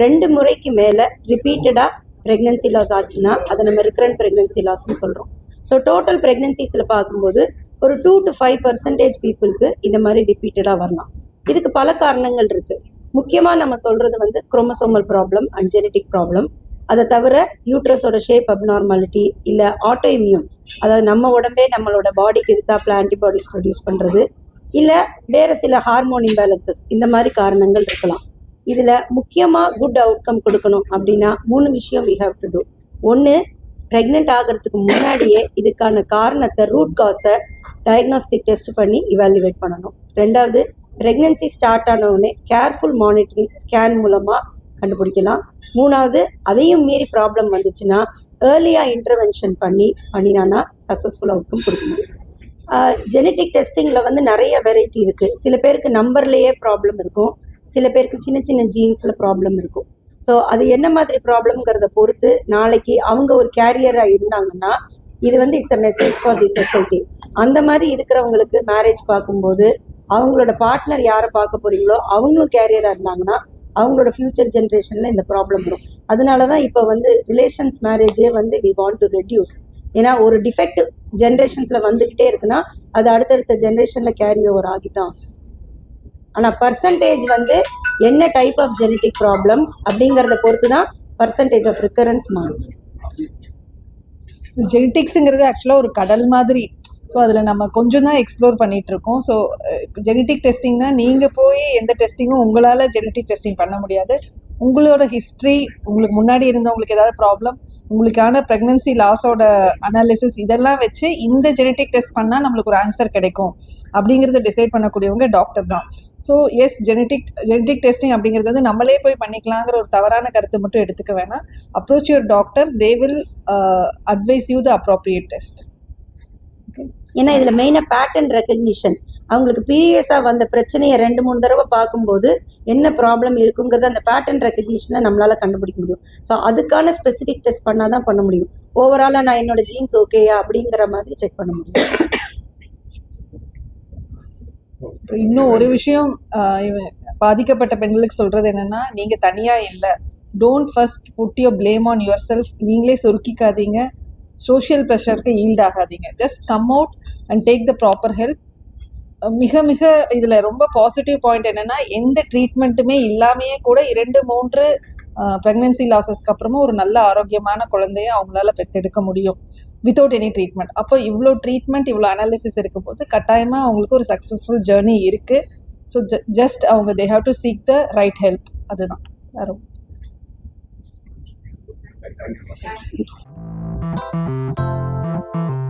2 முறைக்கு மேலே ரிப்பீட்டடாக ப்ரெக்னன்சி லாஸ் ஆச்சுன்னா அதை நம்ம ரிக்கரண்ட் ப்ரெக்னன்சி லாஸ்ன்னு சொல்கிறோம். ஸோ டோட்டல் ப்ரெக்னன்சிஸில் பார்க்கும்போது ஒரு 2 to 5% பீப்புளுக்கு இந்த மாதிரி ரிப்பீட்டடாக வரலாம். இதுக்கு பல காரணங்கள் இருக்குது. முக்கியமாக நம்ம சொல்கிறது வந்து chromosomal problem and genetic problem. அதை தவிர யூட்ரஸோட ஷேப் அப்நார்மாலிட்டி, இல்லை ஆட்டோ இம்யூன், அதாவது நம்ம உடம்பே நம்மளோட பாடிக்கு எதிர்த்தாப்புல ஆன்டிபாடிஸ் ப்ரொடியூஸ் பண்ணுறது, இல்லை வேறு சில ஹார்மோன் இம்பேலன்சஸ், இந்த மாதிரி காரணங்கள் இருக்கலாம். இதில் முக்கியமாக குட் அவுட்கம் கொடுக்கணும் அப்படின்னா 3 விஷயம் வி ஹாவ் டு டூ. ஒன்று, ப்ரெக்னென்ட் ஆகிறதுக்கு முன்னாடியே இதுக்கான காரணத்தை, ரூட் காஸை டயக்னாஸ்டிக் டெஸ்ட் பண்ணி இவாலுவேட் பண்ணணும். 2வது, ப்ரெக்னன்சி ஸ்டார்ட் ஆனவுடனே கேர்ஃபுல் மானிட்டரிங் ஸ்கேன் மூலமாக கண்டுபிடிக்கலாம். 3வது, அதையும் மீறி ப்ராப்ளம் வந்துச்சுன்னா ஏர்லியாக இன்டர்வென்ஷன் பண்ணினான்னா சக்ஸஸ்ஃபுல் அவுட்கம் கொடுக்கணும். ஜெனட்டிக் டெஸ்டிங்கில் வந்து நிறைய வெரைட்டி இருக்குது. சில பேருக்கு நம்பர்லேயே ப்ராப்ளம் இருக்கும், சில பேருக்கு சின்ன சின்ன ஜீன்ஸில் ப்ராப்ளம் இருக்கும். ஸோ அது என்ன மாதிரி ப்ராப்ளம்ங்கிறத பொறுத்து நாளைக்கு அவங்க ஒரு கேரியராக இருந்தாங்கன்னா இது வந்து it's a message for the society. அந்த மாதிரி இருக்கிறவங்களுக்கு மேரேஜ் பார்க்கும்போது அவங்களோட பார்ட்னர் யாரை பார்க்க போகிறீங்களோ அவங்களும் கேரியராக இருந்தாங்கன்னா அவங்களோட ஃப்யூச்சர் ஜென்ரேஷனில் இந்த ப்ராப்ளம் வரும். அதனால தான் இப்போ வந்து ரிலேஷன்ஸ் மேரேஜே வந்து வி வாண்ட் டு ரெடியூஸ். ஏன்னா ஒரு டிஃபெக்ட் ஜென்ரேஷன்ஸில் வந்துக்கிட்டே இருக்குன்னா அது அடுத்தடுத்த ஜென்ரேஷனில் கேரி ஓவர் ஆகி தான். ஆனால் பர்சன்டேஜ் வந்து என்ன டைப் ஆஃப் ஜெனட்டிக் ப்ராப்ளம் அப்படிங்கிறத பொறுத்து தான் பர்சன்டேஜ் ஆஃப் ரிக்கரன்ஸ் மாறும்.
ஜெனட்டிக்ஸுங்கிறது ஆக்சுவலாக ஒரு கடல் மாதிரி. ஸோ அதில் நம்ம கொஞ்சம் தான் எக்ஸ்ப்ளோர் பண்ணிகிட்டு இருக்கோம். ஸோ ஜெனட்டிக் டெஸ்டிங்னா நீங்கள் போய் எந்த டெஸ்டிங்கும் உங்களால் ஜெனட்டிக் டெஸ்டிங் பண்ண முடியாது. உங்களோட ஹிஸ்ட்ரி, உங்களுக்கு முன்னாடி இருந்தவங்களுக்கு ஏதாவது ப்ராப்ளம், உங்களுக்கான ப்ரெக்னன்சி லாஸோட அனாலிசிஸ், இதெல்லாம் வச்சு இந்த ஜெனட்டிக் டெஸ்ட் பண்ணால் நம்மளுக்கு ஒரு ஆன்சர் கிடைக்கும் அப்படிங்கிறத டிசைட் பண்ணக்கூடியவங்க டாக்டர் தான். ஸோ எஸ், ஜெனட்டிக் டெஸ்டிங் அப்படிங்கிறது வந்து நம்மளே போய் பண்ணிக்கலாங்கிற ஒரு தவறான கருத்தை மட்டும் எடுத்துக்க வேணாம். Approach your doctor, they will advice you the appropriate test.
ஏன்னா இதில் மெயினாக பேட்டர்ன் ரெக்கக்னிஷன், அவங்களுக்கு ப்ரீவியஸாக வந்த பிரச்சனையை 2-3 தடவை பார்க்கும்போது என்ன ப்ராப்ளம் இருக்குங்கிறது அந்த பேட்டர்ன் ரெக்கக்னிஷனில் நம்மளால் கண்டுபிடிக்க முடியும். ஸோ அதுக்கான ஸ்பெசிஃபிக் டெஸ்ட் பண்ணால் தான் பண்ண முடியும். ஓவராலாக நான் என்னோட ஜீன்ஸ் ஓகேயா அப்படிங்கிற மாதிரி செக் பண்ண முடியும்.
இன்னும் ஒரு விஷயம் பாதிக்கப்பட்ட பெண்களுக்கு சொல்கிறது என்னென்னா, நீங்கள் தனியாக இல்லை. Don't first put your blame on yourself. நீங்களே சொருக்கிக்காதீங்க, சோஷியல் ப்ரெஷருக்கு ஈல்ட் ஆகாதீங்க. Just come out and take the proper help. மிக மிக இதில் ரொம்ப பாசிட்டிவ் பாயிண்ட் என்னென்னா, எந்த ட்ரீட்மெண்ட்டுமே இல்லாமையே கூட 2-3 ப்ரெக்னென்சி லாஸஸ்க்கு அப்புறமா ஒரு நல்ல ஆரோக்கியமான குழந்தைய அவங்களால பெற்றெடுக்க முடியும் வித்தவுட் எனி ட்ரீட்மெண்ட். அப்போ இவ்வளோ ட்ரீட்மெண்ட், இவ்வளோ அனாலிசிஸ் இருக்கும்போது கட்டாயமாக அவங்களுக்கு ஒரு சக்ஸஸ்ஃபுல் ஜேர்னி இருக்குது. ஸோ ஜஸ்ட் அவங்க they have to seek the right help. அதுதான் வேறு.
Thank you.